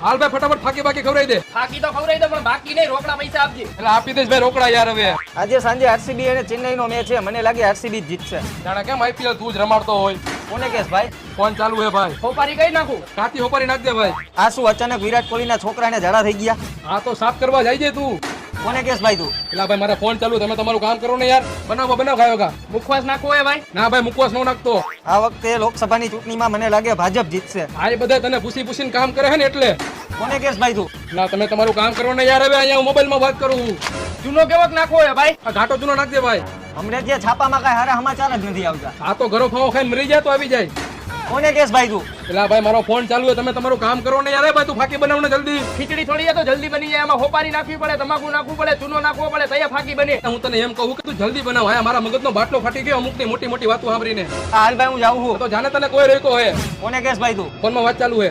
હાલ ભાઈ ફટાફટ ફાકી બાકી ખવડાવી દે. ફાકી તો ખવડાવી દો પણ બાકી નહીં, રોકડા પૈસા આપજે. એટલે આપી દઈશ ભાઈ રોકડા યાર. હવે આજે સાંજે આરસીબી અને ચેન્નઈનો મેચ છે, મને લાગે આરસીબી જ જીતશે. જાણે કેમ આઈપીએલ તું જ રમાડતો હોય. કોને કેસ ભાઈ? ફોન ચાલુ હે ભાઈ. હોપારી કઈ નાખું. કાતી હોપારી નાખ દે ભાઈ. આ શું અચાનક વિરાટ કોહલીના છોકરાને ઝાડા થઈ ગયા? આ તો સાફ કરવા જાય છે તું. કોને કેસ ભાઈ તું? એટલે ભાઈ મારા ફોન ચાલુ, તમે તમારું કામ કરો ને યાર. બનાવો ખાયો કા. મુખવાસ નાખવો હે ભાઈ. ના ભાઈ મુકવાસ નો નાખતો. આ વખતે લોકસભાની ચૂંટણીમાં મને લાગે ભાજપ જીતશે. આ બધા તને પૂછીને કામ કરે છે ને એટલે. કોને કેસ ભાઈ તું? ના તમે તમારું કામ કરો ને યાર. હવે અહીંયા હું મોબાઈલમાં વાત કરું છું. ચૂનો કેવોક નાખવો હે ભાઈ. આ ઘાટો ચૂનો નાખ દે ભાઈ. હમણાં ત્યાં છાપામાં કઈ સારા સમાચાર જ નથી આવતા. આ તો ઘરો ફાવો ખાઈને મરી જાય તો આવી જાય. કોને કેસ ભાઈ તું? એટલે ભાઈ મારો ફોન ચાલુ છે, તમે તમારું કામ કરો ને યાર. ભાઈ તું ફાકી બનાવ ને જલ્દી. ખીચડી થોડી હે તો જલ્દી બની જાય. એમાં હોપારી નાખવી પડે, તમાકુ નાખવું પડે, ચૂનો નાખવો પડે, તૈયાર ફાકી બને. હું તને એમ કહું કે તું જલ્દી બનાવ. હા મારા મગજનો બાટલો ફાટી ગયો અમુકની મોટી મોટી વાતો સાંભળીને. હાલ ભાઈ હું જાઉં છું. તો જાણે તને કોઈ રોક્યો હે. કોને કેસ ભાઈ તું? ફોનમાં વાત ચાલુ હે.